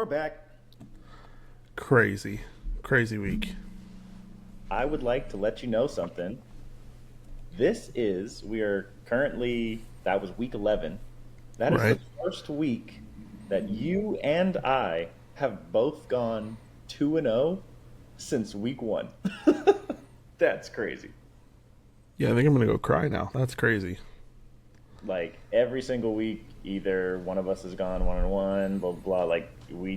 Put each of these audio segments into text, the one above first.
we're back. Crazy. Crazy week. I would like to let you know something. We are currently, that was week 11. That is the Right? first week that you and I have both gone 2-0 since week 1. That's crazy. Yeah, I think I'm going to go cry now. That's crazy. Like every single week, either one of us has gone 1-1, blah, blah, blah. Like we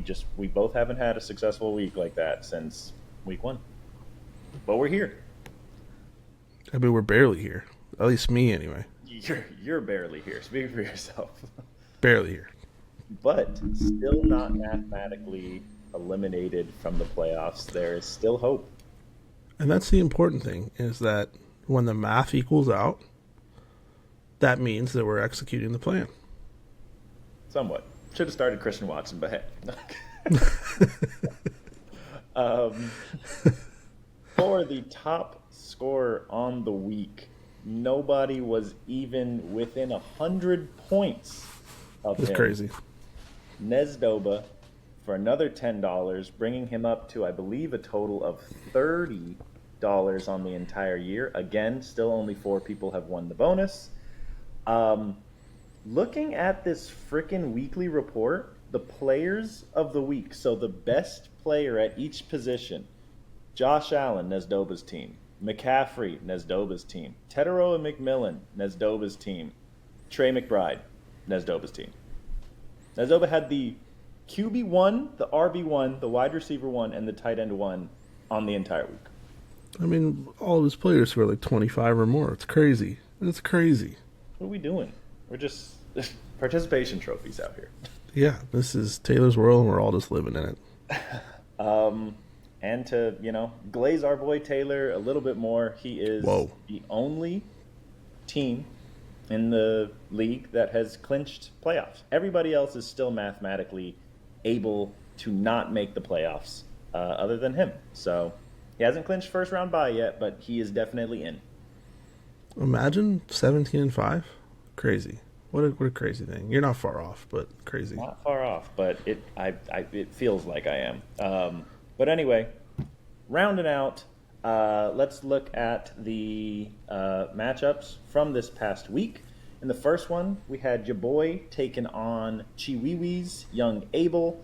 both haven't had a successful week like that since week 1. But we're here. I mean, we're barely here. At least me, anyway. You're barely here. Speak for yourself. Barely here. But still not mathematically eliminated from the playoffs. There is still hope. And that's the important thing, is that when the math equals out, that means that we're executing the plan. Somewhat. Should have started Christian Watson, but hey. um, for the top scorer on the week, nobody was even within 100 points of It's him. crazy. Nezdoba for another $10, bringing him up to, I believe, a total of $30 on the entire year. Again, still only 4 people have won the bonus. Looking at this freaking weekly report, the players of the week, so the best player at each position, Josh Allen, Nezdoba's team. McCaffrey, Nezdoba's team. Teteroa McMillan, Nezdoba's team. Trey McBride, Nezdoba's team. Nezdoba had the QB 1, the RB 1, the wide receiver 1, and the tight end 1 on the entire week. I mean, all of his players score like 25 or more. It's crazy. It's crazy. What are we doing? We're just participation trophies out here. Yeah, this is Taylor's world, and we're all just living in it. And to, glaze our boy Taylor a little bit more, he is the only team in the league that has clinched playoffs. Everybody else is still mathematically able to not make the playoffs other than him. So he hasn't clinched first round bye yet, but he is definitely in. Imagine 17-5. Crazy. What a crazy thing. You're not far off, but crazy. Not far off, but it feels like I am. But anyway, rounding out, let's look at the matchups from this past week. In the first one, we had your boy taking on Chiwiwi's young Abel.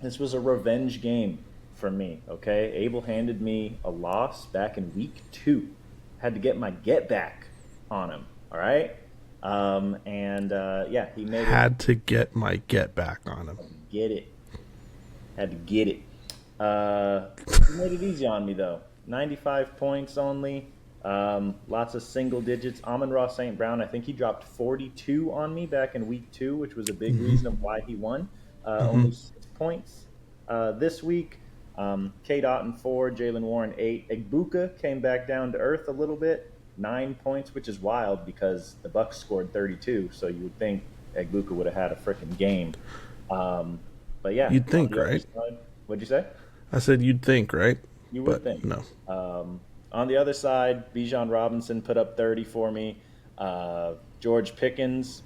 This was a revenge game for me, okay? Abel handed me a loss back in week 2. Had to get my get back on him, all right? He made Had to get my get back on him. Had to get it. He made it easy on me, though. 95 points only. Lots of single digits. Amon-Ra St. Brown, I think he dropped 42 on me back in week 2, which was a big reason of why he won. Only 6 points. This week, K-Dot and 4, Jalen Warren 8. Egbuka came back down to earth a little bit, 9 points, which is wild because the Bucks scored 32, so you would think Egbuka would have had a freaking game. But yeah. You'd think, right? What'd you say? I said you'd think, right? You would think. No. On the other side, Bijan Robinson put up 30 for me. George Pickens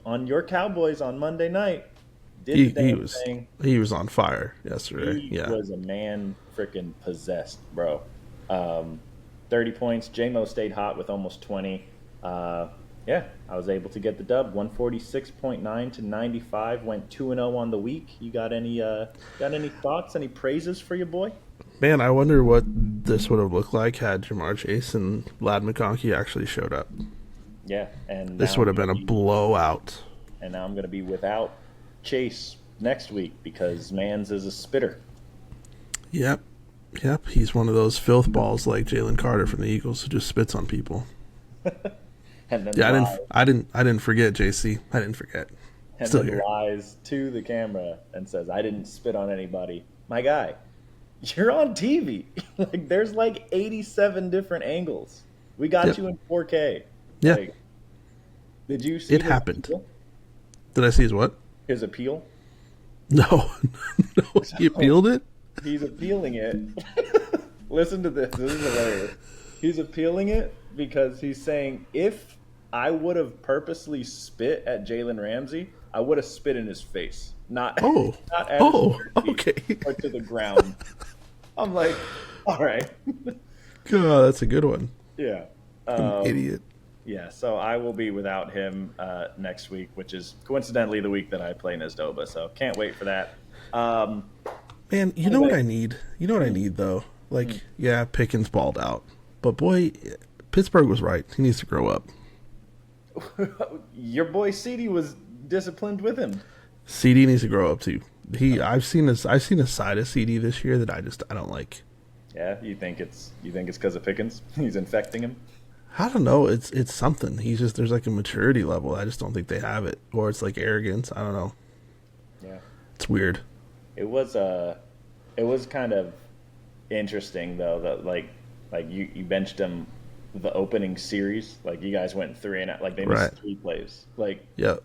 on your Cowboys on Monday night did the damn thing. He was on fire yesterday. He was a man freaking possessed, bro. 30 points. J-Mo stayed hot with almost 20. I was able to get the dub. 146.9 to 95. Went 2-0 on the week. You got any thoughts? Any praises for your boy? Man, I wonder what this would have looked like had Jamar Chase and Lad McConkey actually showed up. Yeah, and this would have been a blowout. And now I'm going to be without Chase next week because Mans is a spitter. Yep. He's one of those filth balls like Jalen Carter from the Eagles who just spits on people. And then I didn't forget, JC. I didn't forget. And Still then here. lies to the camera and says, "I didn't spit on anybody." My guy, you're on TV. Like there's like 87 different angles. We got you in 4K. Yeah. Like, did you see it happened? Appeal? Did I see his what? His appeal? No. No, he appealed it? He's appealing it. Listen to this. This is hilarious. He's appealing it because he's saying, if I would have purposely spit at Jalen Ramsey, I would have spit in his face. not Oh, not at his oh, 4 feet okay. or to the ground. I'm like, all right, God, that's a good one. yeah. What an Um, idiot. yeah, so I will be without him next week, which is coincidentally the week that I play Nesdoba. So can't wait for that. Um, Man, you know what anyway, I need? You know what I mm, need though? Like, mm. yeah, Pickens balled out. But boy, Pittsburgh was right. He needs to grow up. Your boy CD was disciplined with him. CD needs to grow up too. He Oh, I've seen a side of CD this year that I don't like. yeah, you think it's because of Pickens? He's infecting him. I don't know. It's something. He's just there's like a maturity level. I just don't think they have it, or it's like arrogance. I don't know. Yeah, It's weird. it was it was kind of interesting though that like you benched him the opening series. Like you guys went three and out. Like they Right. missed three plays. Like Yep.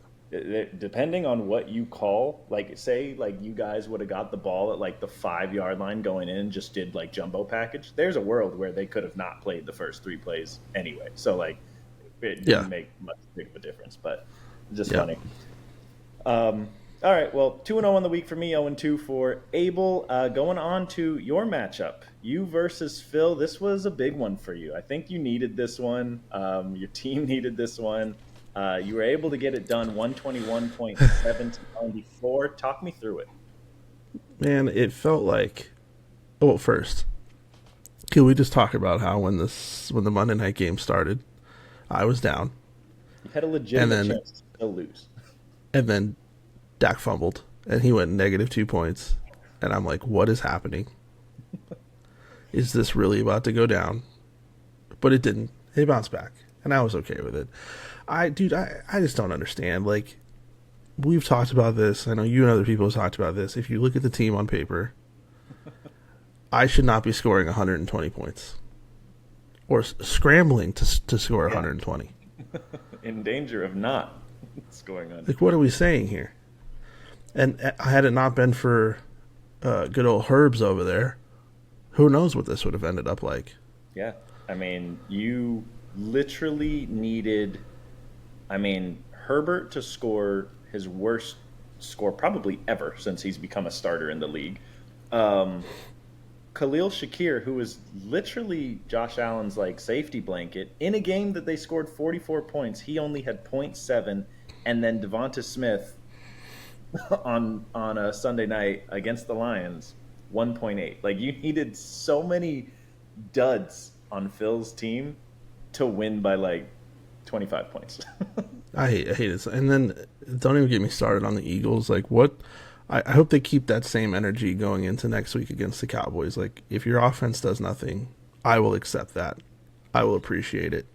depending on what you call, like say like you guys would have got the ball at like the 5 yard line going in, just did like jumbo package. There's a world where they could have not played the first three plays anyway. So like it Yeah. didn't make much big of a difference, but just Yeah. funny. All right, well, 2-0 on the week for me, 0-2 for Abel. Going on to your matchup, you versus Phil. This was a big one for you. I think you needed this one. Your team needed this one. You were able to get it done 121.7 to 94. Talk me through it. Man, it felt like. Well, first, can we just talk about how when the Monday night game started, I was down, You had a and legitimate then chance to still lose. Dak fumbled, and he went negative 2 points, and I'm like, what is happening? Is this really about to go down? But it didn't. It bounced back, and I was okay with it. I just don't understand. Like, we've talked about this. I know you and other people have talked about this. If you look at the team on paper, I should not be scoring 120 points or scrambling to score Yeah. 120. In danger of not scoring on. Like, what are we saying here? And had it not been for good old Herbs over there, who knows what this would have ended up like? Yeah. I mean, you literally needed, I mean, Herbert to score his worst score probably ever since he's become a starter in the league. Um, Khalil Shakir, who was literally Josh Allen's like safety blanket, in a game that they scored 44 points, he only had point 0.7, and then Devonta Smith on a Sunday night against the Lions, 1.8. Like you needed so many duds on Phil's team to win by like 25 points. I hate it. And then don't even get me started on the Eagles. Like, what? I hope they keep that same energy going into next week against the Cowboys. Like, if your offense does nothing, I will accept that. I will appreciate it.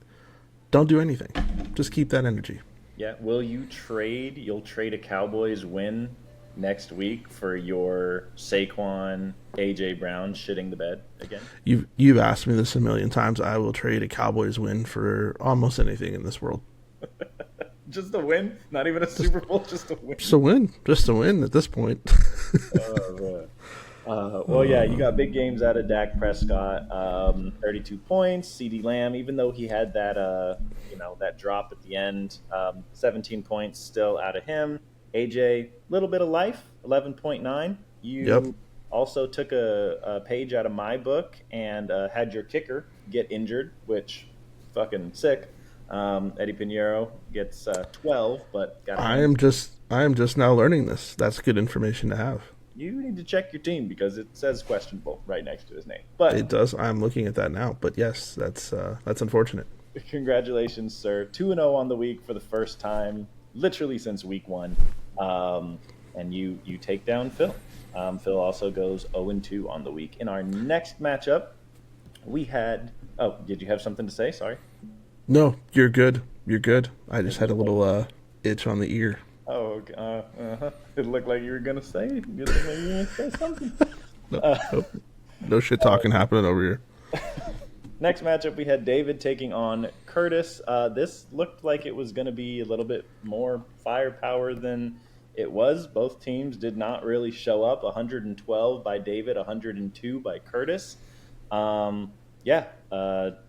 Don't do anything. Just keep that energy. Yeah, will you trade? You'll trade a Cowboys win next week for your Saquon, AJ Brown shitting the bed again? You've asked me this a million times. I will trade a Cowboys win for almost anything in this world. Just a win? Not even a Super Bowl, just a win. Just a win at this point. Oh, man. Well, yeah, you got big games out of Dak Prescott. 32 points. CD Lamb, even though he had that, that drop at the end, 17 points still out of him. AJ, little bit of life, 11.9. Yep. You also took a page out of my book and had your kicker get injured, which fucking sick. Eddie Pinheiro gets 12, but got I am just now learning this. That's good information to have. you need to check your team because it says questionable right next to his name. It But does. I'm looking at that now. But yes, that's unfortunate. congratulations, sir. 2-0 on the week for the first time, literally since week one. And you take down Phil. Phil also goes 0-2 on the week. In our next matchup, we had. Oh, did you have something to say? Sorry. No, you're good. You're good. I just had a little itch on the ear. Oh, okay. It looked like you were gonna say. It looked like you were gonna say something. Nope. No shit talking happening over here. Next matchup, we had David taking on Curtis. This looked like it was going to be a little bit more firepower than it was. Both teams did not really show up. 112 by David, 102 by Curtis. Yeah,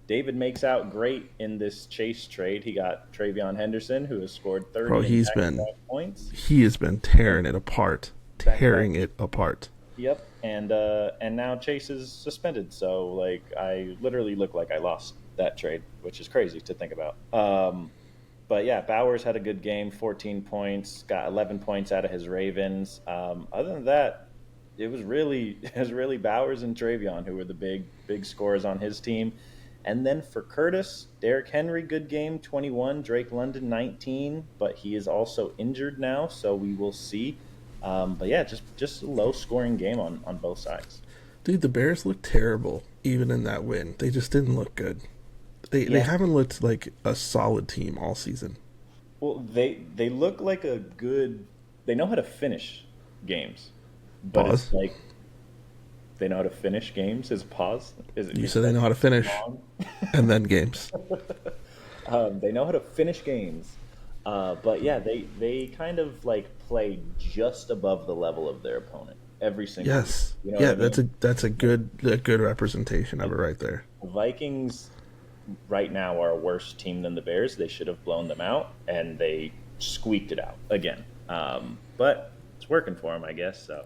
David makes out great in this Chase trade. He got Travion Henderson, who has scored Bro, 30 in back-to-back points. he has been tearing it apart. Back-to-back. Tearing it apart. Yep, and now Chase is suspended. So like, I literally look like I lost that trade, which is crazy to think about. But yeah, Bowers had a good game, 14 points, got 11 points out of his Ravens. Other than that, it was really Bowers and Travion who were the big scorers on his team. And then for Curtis, Derrick Henry, good game, 21. Drake London, 19, but he is also injured now, so we will see. But yeah, just a low scoring game on both sides. Dude, the Bears looked terrible even in that win. They just didn't look good. They Yeah. haven't looked like a solid team all season. Well, they look like a good. They know how to finish games, but Pause. it's like they know how to finish games. Is pause? Is it? You said they know how to finish Wrong? and then games. They know how to finish games, but yeah, they kind of like play just above the level of their opponent every single week. Yes. You know Yeah, what I mean? that's a good representation of it right there. The Vikings right now are a worse team than the Bears. They should have blown them out, and they squeaked it out again. But it's working for them, I guess. So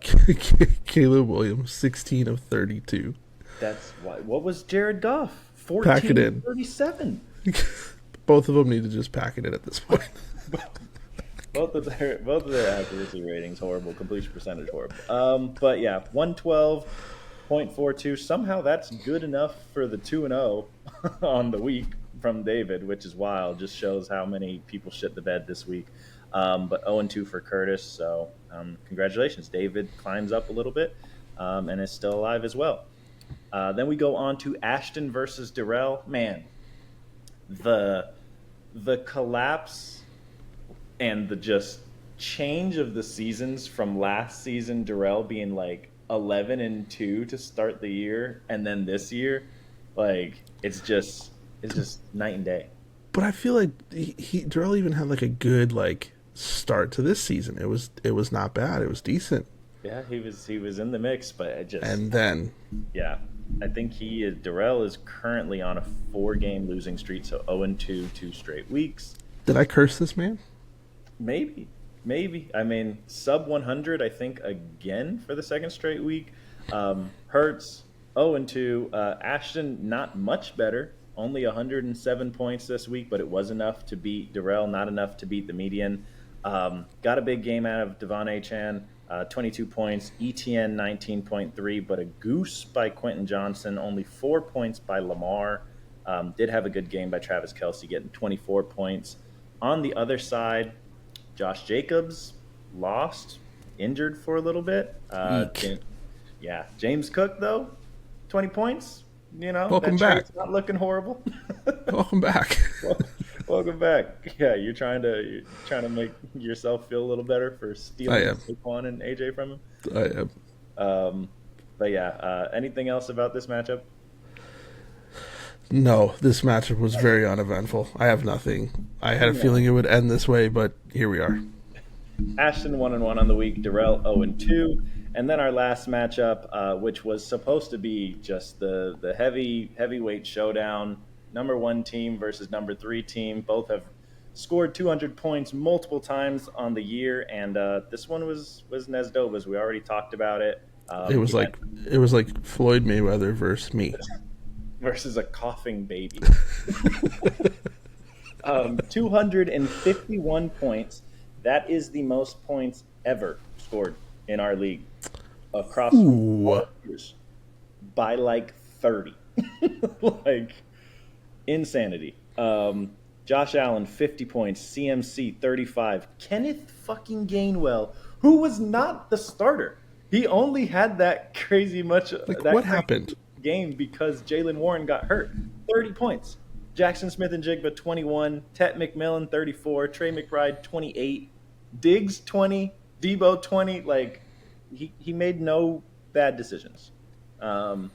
Caleb Williams, 16 of 32. that's why. What was Jared Goff? Pack it 14 in. 37. Both of them need to just pack it in at this point. Both of their accuracy ratings horrible, completion percentage horrible. But yeah, 112.42. Somehow that's good enough for the 2-0 on the week from David, which is wild. Just shows how many people shit the bed this week. But 0-2 for Curtis. So congratulations, David climbs up a little bit and is still alive as well. Then we go on to Ashton versus Darrell. Man, the collapse and the just change of the seasons from last season, Darrell being like 11-2 to start the year, and then this year, like it's just night and day. But I feel like Darrell even had like a good like start to this season. It was not bad. It was decent. Yeah, he was in the mix, but it just And then yeah, I think Darrell is currently on a 4-game losing streak, so 0-2, 2 straight weeks. did I curse this man? Maybe. I mean, sub 100, I think, again for the second straight week. Hurts, 0-2. Ashton, not much better. Only 107 points this week, but it was enough to beat Darrell, not enough to beat the median. Got a big game out of Devon Achane, 22 points. ETN, 19.3, but a goose by Quentin Johnson. Only 4 points by Lamar. Did have a good game by Travis Kelce, getting 24 points. On the other side, Josh Jacobs lost, injured for a little bit. Eek. James Cook though, 20 points. You know, Welcome that back. trade's not looking horrible. Welcome back. Welcome back. Yeah, you're trying to make yourself feel a little better for I stealing am. Saquon and AJ from him. I am. But yeah, anything else about this matchup? No, this matchup was very uneventful. I have nothing. I had a feeling it would end this way, but here we are. Ashton 1-1 on the week, Darrell 0-2, and then our last matchup, which was supposed to be just the heavyweight showdown, number 1 team versus number 3 team. Both have scored 200 points multiple times on the year, and this one was Nesdova's. We already talked about it. It was like Floyd Mayweather versus me. Versus a coughing baby. 251 points. That is the most points ever scored in our league across all years by like 30. Like insanity. Josh Allen 50 points, CMC 35, Kenneth fucking Gainwell, who was not the starter. He only had that crazy much. Like, that what crazy happened? Game because Jalen Warren got hurt. 30 points. Jackson Smith and Jigba 21, Tet McMillan 34, Trey McBride 28, Diggs 20, Debo 20. Like he made no bad decisions. And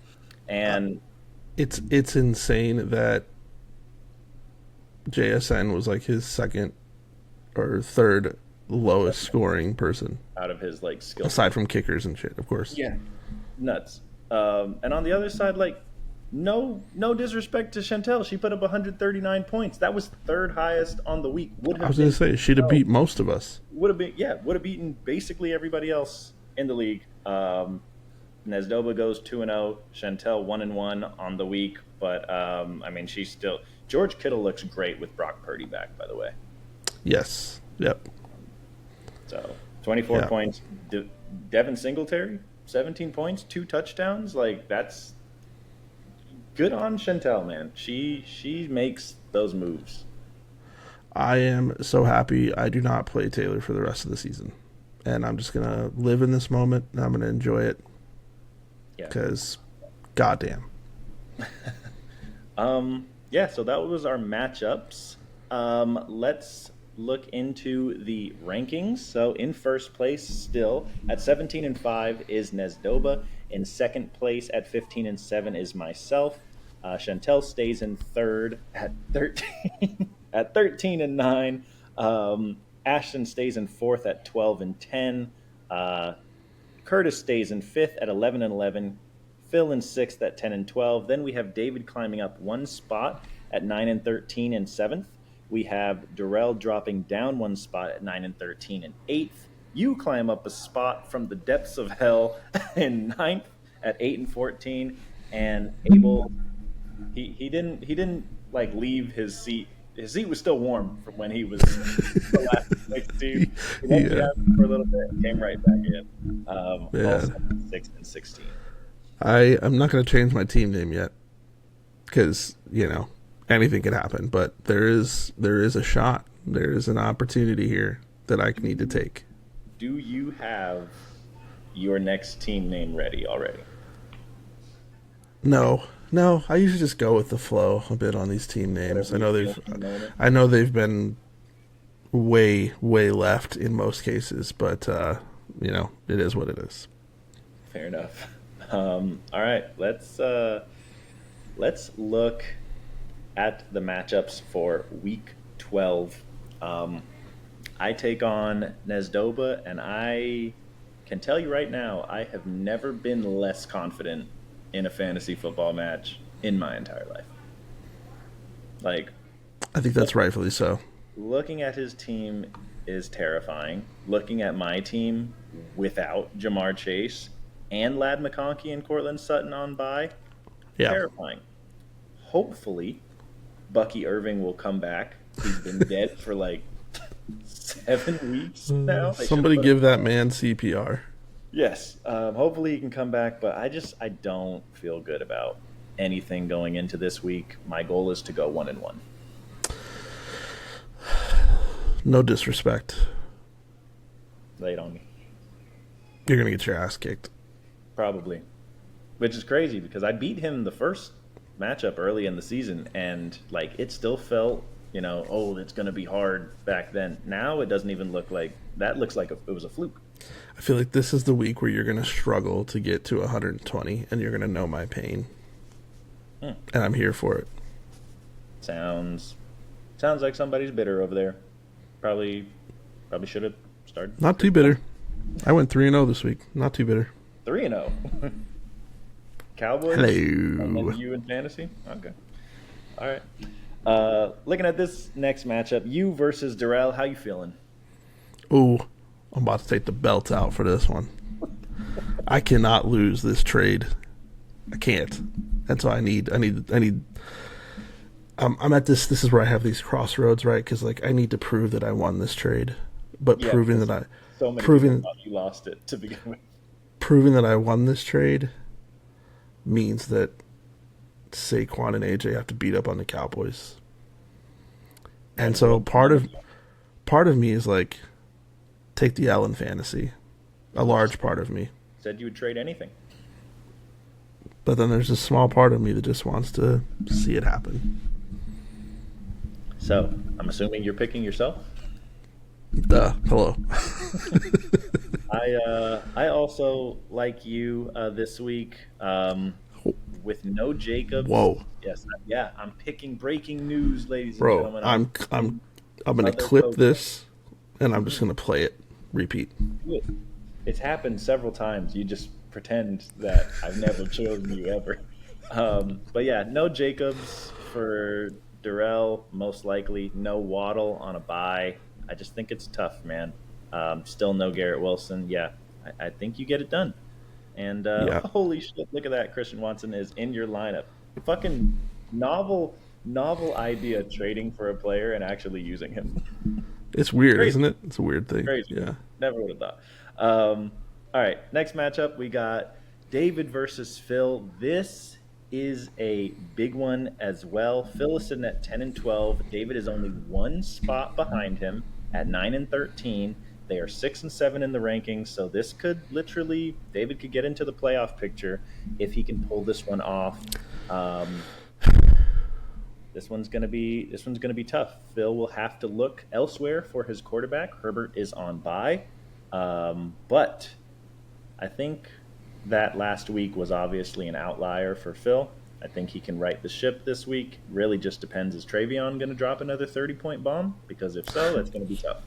it's insane that JSN was like his second or third lowest scoring person out of his like skill aside from kickers and shit, of course. Yeah, nuts. And on the other side, like no disrespect to Chantel. She put up 139 points. That was third highest on the week. Would I have was going been to say she'd have beat most of us. would have beaten basically everybody else in the league. Nesdoba goes 2-0. Chantel 1-1 on the week, but I mean, she's still. George Kittle looks great with Brock Purdy back, by the way. Yes. Yep. So 24 Yeah. points. Devin Singletary 17 points, 2 touchdowns. Like that's good on Chantel, man. She makes those moves. I am so happy I do not play Taylor for the rest of the season. And I'm just going to live in this moment and I'm going to enjoy it. Yeah. Because, goddamn. Yeah, so that was our matchups. Let's look into the rankings. So in first place still at 17-5 is Nesdoba. In second place at 15-7 is myself. Chantel stays in third at 13 at 13-9. Ashton stays in fourth at 12-10. Curtis stays in fifth at 11-11. Phil in sixth at 10-12. Then we have David climbing up one spot at 9-13 in seventh. We have Darrell dropping down one spot at 9-13 in eighth. You climb up a spot from the depths of hell in ninth at 8-14. And Abel, he didn't like leave his seat. His seat was still warm from when he was the last place team. He went down for a little bit and came right back in. Also 6-16. I'm not going to change my team name yet because, anything could happen. But there is a shot. There is an opportunity here that I need to take. Do you have your next team name ready already? No. I usually just go with the flow a bit on these team names. I know they've been way left in most cases, but it is what it is. Fair enough. All right, let's look at the matchups for week 12. I take on Nesdoba, and I can tell you right now, I have never been less confident in a fantasy football match in my entire life. Like, I think that's rightfully so. Looking at his team is terrifying. Looking at my team without Jamar Chase and Ladd McConkey and Cortland Sutton on bye, terrifying. Hopefully, Bucky Irving will come back. He's been dead for like 7 weeks now. Somebody give that man CPR. Yes. Hopefully he can come back, but I don't feel good about anything going into this week. My goal is to go 1-1. No disrespect. Lay it on me. You're going to get your ass kicked. Probably. Which is crazy because I beat him the first matchup early in the season and like it still felt, it's going to be hard back then. Now it doesn't even look like that. Looks like it was a fluke. I feel like this is the week where you're going to struggle to get to 120 and you're going to know my pain. And I'm here for it. Sounds like somebody's bitter over there. Probably should have started. Not too bitter. I went 3-0 this week. Not too bitter. 3-0. Cowboys? Hello. And then you in fantasy? Okay. All right. Looking at this next matchup, you versus Darrell. How you feeling? Ooh, I'm about to take the belt out for this one. I cannot lose this trade. I can't. And so I need. I'm at this. This is where I have these crossroads, right? Because I need to prove that I won this trade, but proving that you lost it to begin with. Proving that I won this trade means that Saquon and AJ have to beat up on the Cowboys, and so part of me is like, take the L in fantasy. A large part of me said you would trade anything. But then there's a small part of me that just wants to see it happen. So, I'm assuming you're picking yourself? Hello. I also, like you, this week, with no Jacobs. Whoa. Yes, I'm picking breaking news, ladies and gentlemen. I'm going to clip this, and I'm just going to play it. Repeat. It's happened several times. You just pretend that I've never chosen you ever. But yeah, no Jacobs for Durrell, most likely. No Waddle on a bye. I just think it's tough, man. Still no Garrett Wilson. Yeah, I think you get it done. And Yeah, holy shit, look at that. Christian Watson is in your lineup. Fucking novel idea trading for a player and actually using him. it's weird, Crazy, isn't it? It's a weird thing. crazy. Yeah. Never would have thought. All right, next matchup we got David versus Phil. This is a big one as well. Phil is sitting at 10-12. David is only one spot behind him at 9-13. They are 6-7 in the rankings, so this could literally David could get into the playoff picture if he can pull this one off. Um, this one's gonna be tough. Phil will have to look elsewhere for his quarterback. Herbert is on bye, but I think that last week was obviously an outlier for Phil. I think he can right the ship this week. Really just depends, is Travion going to drop another 30-point bomb? Because if so, that's going to be tough.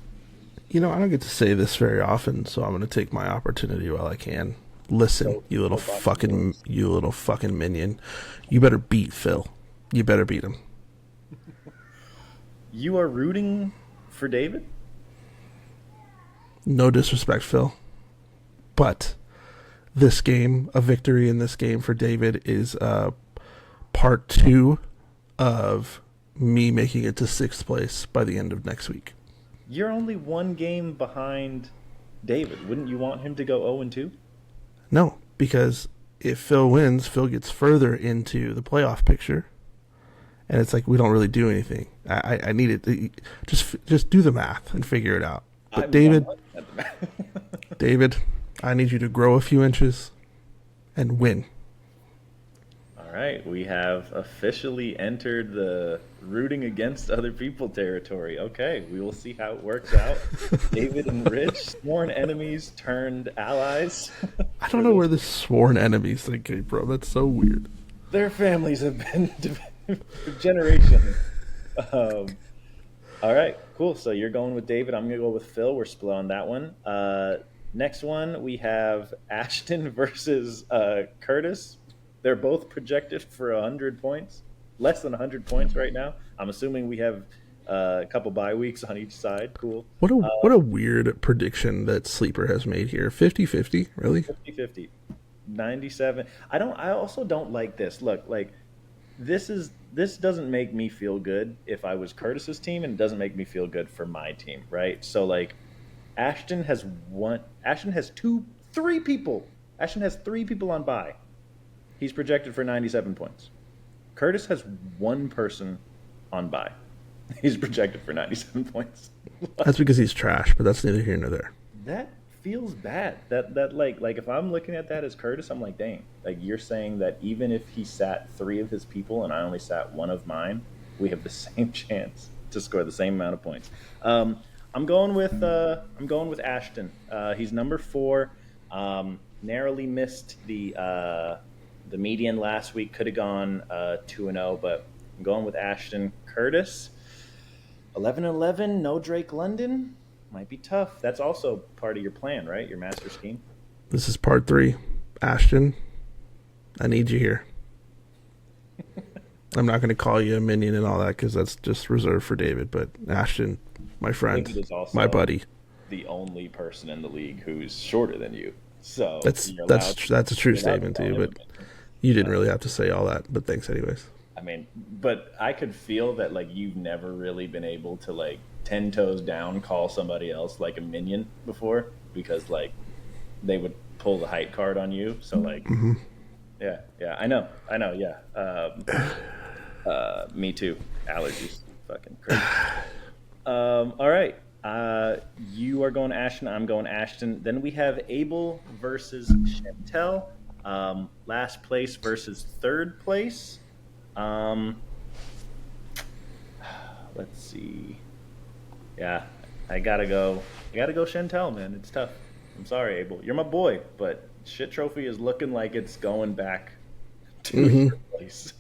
I don't get to say this very often, so I'm going to take my opportunity while I can. Listen, So, so you little fucking minion. You better beat Phil. You better beat him. you are rooting for David? No disrespect, Phil. But this game, a victory in this game for David is part 2 of me making it to 6th place by the end of next week. You're only one game behind David. Wouldn't you want him to go 0-2? No, because if Phil wins, Phil gets further into the playoff picture, and it's like we don't really do anything. I need it. Just do the math and figure it out. But David, David, I need you to grow a few inches and win. All right, we have officially entered the rooting against other people territory. Okay, we will see how it works out. David and Rich, sworn enemies turned allies. I don't know where this sworn enemies thing came from. That's so weird. Their families have been for generations. Um, all right, cool. So you're going with David. I'm going to go with Phil. We're split on that one. Next one, we have Ashton versus Curtis. They're both projected for 100 points, less than 100 points right now. I'm assuming we have a couple bye weeks on each side. Cool. What a weird prediction that Sleeper has made here. 50-50, really? 50-50. 97. I also don't like this. Look, like this doesn't make me feel good if I was Curtis's team, and it doesn't make me feel good for my team, right? So like Ashton has three people. Ashton has 3 people on bye. He's projected for 97 points. Curtis has 1 person on bye. He's projected for 97 points. That's because he's trash, but that's neither here nor there. That feels bad. That like if I'm looking at that as Curtis, I'm like, dang. Like you're saying that even if he sat 3 of his people and I only sat 1 of mine, we have the same chance to score the same amount of points. I'm going with Ashton. He's number 4. Narrowly missed the median last week. Could have gone 2-0, but I'm going with Ashton. Curtis, 11-11. No Drake London. Might be tough. That's also part of your plan, right? Your master scheme. This is part 3. Ashton, I need you here. I'm not going to call you a minion and all that because that's just reserved for David. But Ashton, my friend, David is also my buddy, the only person in the league who's shorter than you. So that's a true statement too. But you didn't really have to say all that. But thanks anyways. I mean, but I could feel that like you've never really been able to like 10 toes down call somebody else like a minion before, because like they would pull the height card on you. So like, yeah, I know, yeah. Me too. Allergies, fucking crazy. All right. You are going Ashton. I'm going Ashton. Then we have Abel versus Chantel. Last place versus third place. Let's see. Yeah, I gotta go Chantel, man. It's tough. I'm sorry, Abel. You're my boy, but shit trophy is looking like it's going back to your place.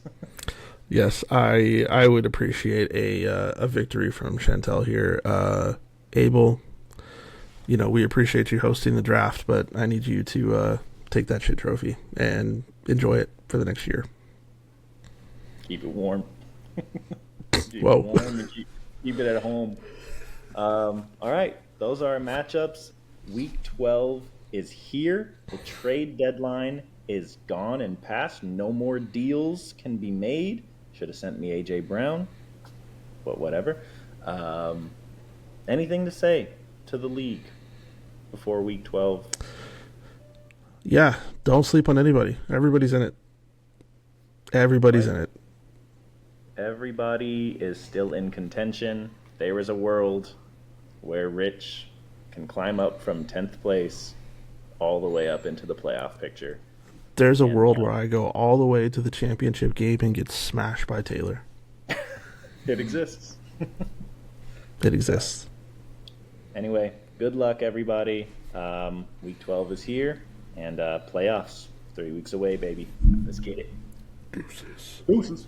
Yes, I would appreciate a victory from Chantel here. Abel, we appreciate you hosting the draft, but I need you to take that shit trophy and enjoy it for the next year. Keep it warm. Keep it Whoa. warm and keep it at home. All right, those are our matchups. Week 12 is here. The trade deadline is gone and past. No more deals can be made. Should have sent me AJ Brown, but whatever. Um, Anything to say to the league before week 12? Yeah, don't sleep on anybody. Everybody's in it. Everybody's Right. in it. Everybody is still in contention. There is a world where Rich can climb up from 10th place all the way up into the playoff picture. There's a And world where I go all the way to the championship game and get smashed by Taylor. it exists. It exists. Anyway, good luck, everybody. Week 12 is here, and playoffs 3 weeks away, baby. Let's get it. Deuces. Deuces.